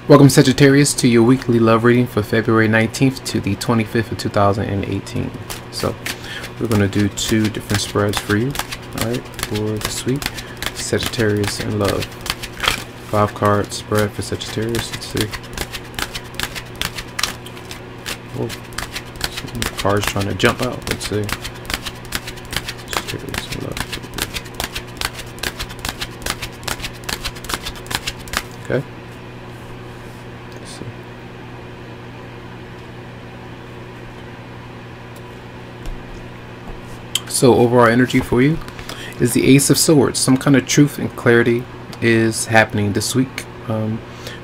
Welcome, Sagittarius, to your weekly love reading for February 19th to the 25th of 2018. So, we're going to do two different spreads for you, alright, for this week. Sagittarius and love. 5-card spread for Sagittarius. Let's see. Oh, some cards trying to jump out. Let's see. Sagittarius and love. Okay. So overall energy for you is the Ace of Swords. Some kind of truth and clarity is happening this week.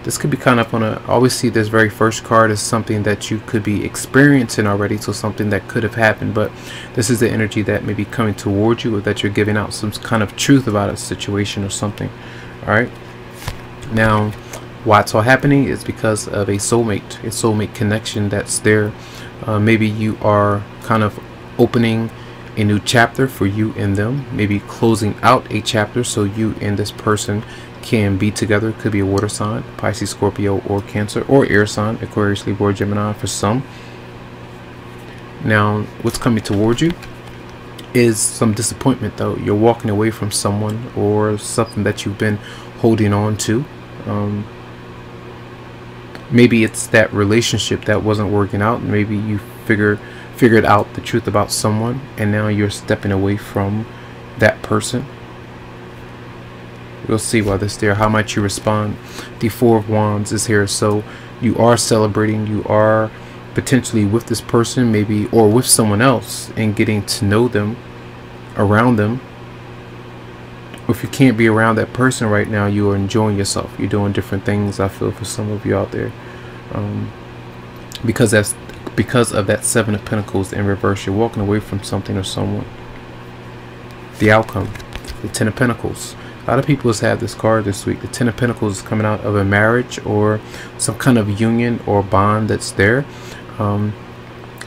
This could be kind of on a, I always see this very first card as something that you could be experiencing already, so something that could have happened, but this is the energy that may be coming towards you, or that you're giving out some kind of truth about a situation or something. Alright, now why it's all happening is because of a soulmate connection that's there. Maybe you are kind of opening a new chapter for you and them, maybe closing out a chapter so you and this person can be together. Could be a water sign, Pisces, Scorpio, or Cancer, or air sign, Aquarius, Libra, Gemini for some. Now what's coming towards you is some disappointment, though. You're walking away from someone or something that you've been holding on to. Maybe it's that relationship that wasn't working out. Maybe you figured out the truth about someone, and now you're stepping away from that person. We'll see why this there, how might you respond. The Four of Wands is here, so you are celebrating, you are potentially with this person, maybe, or with someone else, and getting to know them, around them. If you can't be around that person right now, you are enjoying yourself. You're doing different things, I feel, for some of you out there, because of that Seven of Pentacles in reverse. You're walking away from something or someone. The outcome, the Ten of Pentacles. A lot of people have this card this week. The Ten of Pentacles is coming out of a marriage or some kind of union or bond that's there.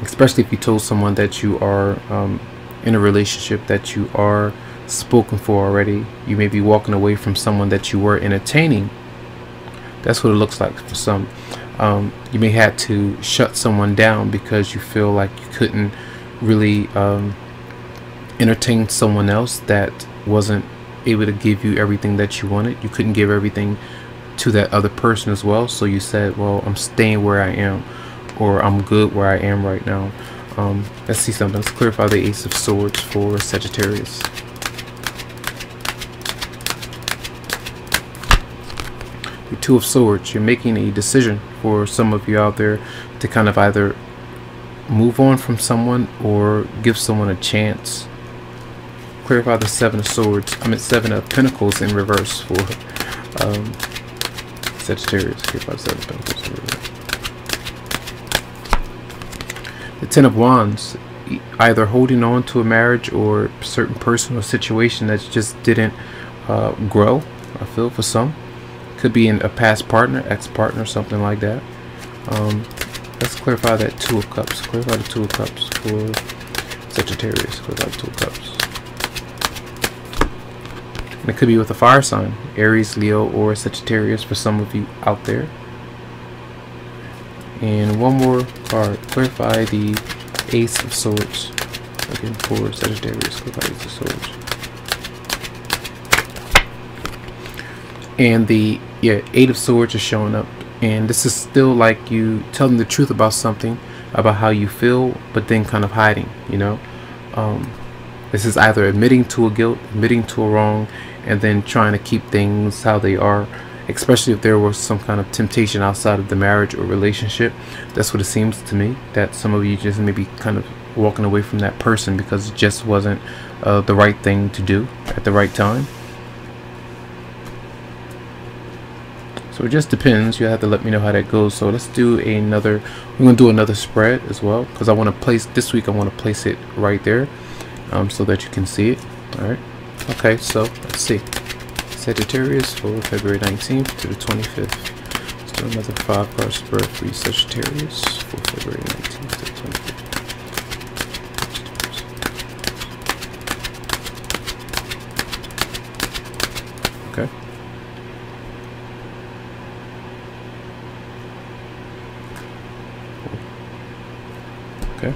Especially if you told someone that you are in a relationship, that you are spoken for already. You may be walking away from someone that you were entertaining. That's what it looks like for some. You may have to shut someone down because you feel like you couldn't really entertain someone else that wasn't able to give you everything that you wanted. You couldn't give everything to that other person as well, so you said, well, I'm staying where I am, or I'm good where I am right now. Let's see something. Let's clarify the Ace of Swords for Sagittarius. The Two of Swords. You're making a decision for some of you out there to kind of either move on from someone or give someone a chance. Clarify the Seven of Swords. I mean Seven of Pentacles in reverse for Sagittarius. Clarify the Seven of Pentacles in reverse. The Ten of Wands. Either holding on to a marriage or a certain person or situation that just didn't grow, I feel, for some. Could be in a past partner, ex-partner, something like that. Let's clarify that Two of Cups. Clarify the Two of Cups for Sagittarius. Clarify the Two of Cups. And it could be with a fire sign, Aries, Leo, or Sagittarius for some of you out there. And one more card. Clarify the Ace of Swords. Again, for Sagittarius. Clarify the Ace of Swords. And the Eight of Swords is showing up, and this is still like you telling the truth about something, about how you feel, but then kind of hiding, you know. This is either admitting to a guilt, admitting to a wrong, and then trying to keep things how they are, especially if there was some kind of temptation outside of the marriage or relationship. That's what it seems to me, that some of you just maybe kind of walking away from that person because it just wasn't the right thing to do at the right time. So it just depends. You have to let me know how that goes. So let's do another. We're gonna do another spread as well, because I want to place this week. I want to place it right there, so that you can see it. All right. Okay. So let's see. Sagittarius for February 19th to the 25th. Let's do another 5-card spread for you, Sagittarius, for February 19th to the 25th. Okay. Okay.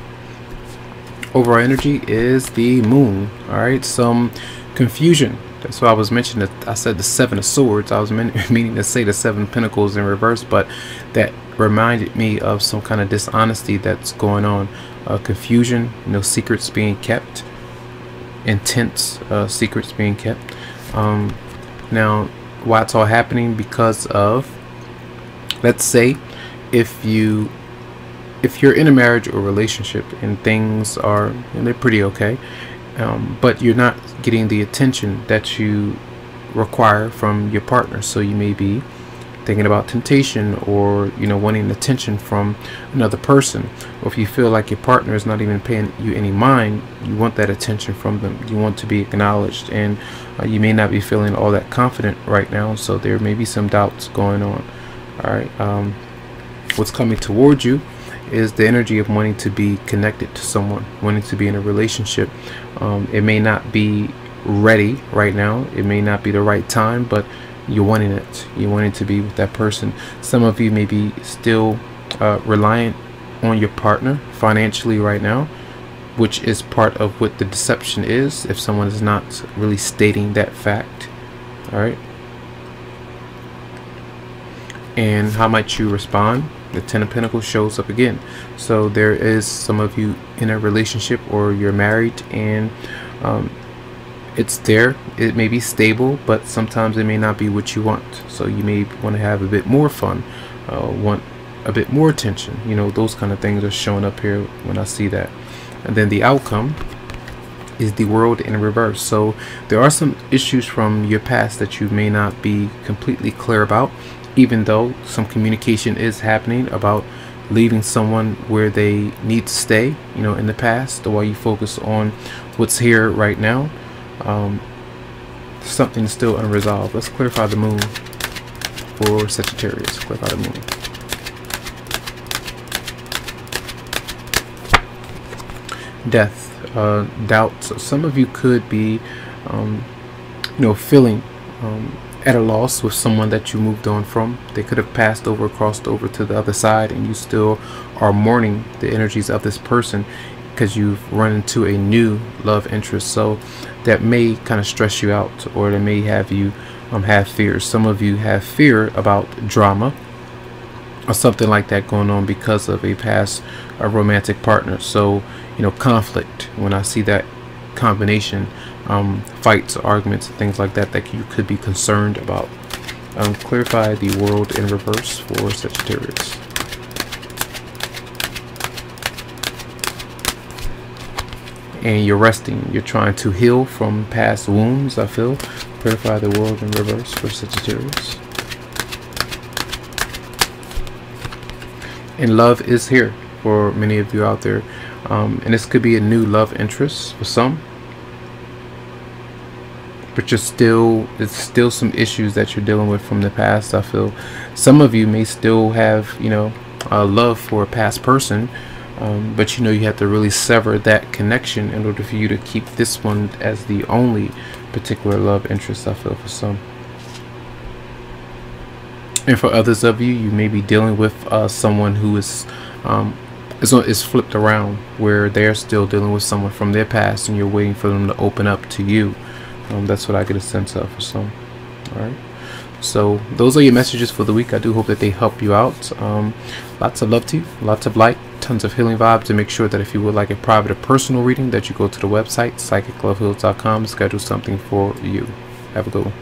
Overall energy is the moon. All right, some confusion. That's why I was mentioning that. I said the 7 of Swords. I was meaning to say the 7 of Pentacles in reverse, but that reminded me of some kind of dishonesty that's going on. Confusion, secrets being kept, intense secrets being kept. Now, why it's all happening? Because of, let's say, if you're in a marriage or relationship and things are, they're pretty okay, but you're not getting the attention that you require from your partner. So you may be thinking about temptation, or wanting attention from another person, or if you feel like your partner is not even paying you any mind, you want that attention from them. You want to be acknowledged, and you may not be feeling all that confident right now, so there may be some doubts going on. All right, what's coming towards you is the energy of wanting to be connected to someone, wanting to be in a relationship. It may not be ready right now, it may not be the right time, but you're wanting it. You're wanting to be with that person. Some of you may be still reliant on your partner financially right now, which is part of what the deception is, if someone is not really stating that fact. All right, and how might you respond? The 10 of Pentacles shows up again. So there is some of you in a relationship, or you're married, and it's there. It may be stable, but sometimes it may not be what you want. So you may want to have a bit more fun, want a bit more attention. Those kind of things are showing up here when I see that. And then the outcome is the World in reverse. So there are some issues from your past that you may not be completely clear about, even though some communication is happening about leaving someone where they need to stay, in the past, while you focus on what's here right now. Something still unresolved. Let's clarify the moon for Sagittarius. Clarify the moon. Death, doubt. So some of you could be feeling at a loss with someone that you moved on from. They could have passed over, crossed over to the other side, and you still are mourning the energies of this person because you've run into a new love interest. So that may kind of stress you out, or that may have you have fears. Some of you have fear about drama or something like that going on because of a past romantic partner. So conflict, when I see that combination, fights, arguments, things like that you could be concerned about. Clarify the World in reverse for Sagittarius. And you're resting, you're trying to heal from past wounds, I feel. Clarify the World in reverse for Sagittarius. And love is here for many of you out there, and this could be a new love interest for some, but it's still some issues that you're dealing with from the past. I feel some of you may still have a love for a past person, but you have to really sever that connection in order for you to keep this one as the only particular love interest, I feel, for some. And for others of you, you may be dealing with someone who is flipped around, where they're still dealing with someone from their past, and you're waiting for them to open up to you. That's what I get a sense of for some. All right. So those are your messages for the week. I do hope that they help you out. Lots of love to you, lots of light, tons of healing vibes. And make sure that if you would like a private or personal reading, that you go to the website psychicloveheals.com to schedule something for you. Have a good one.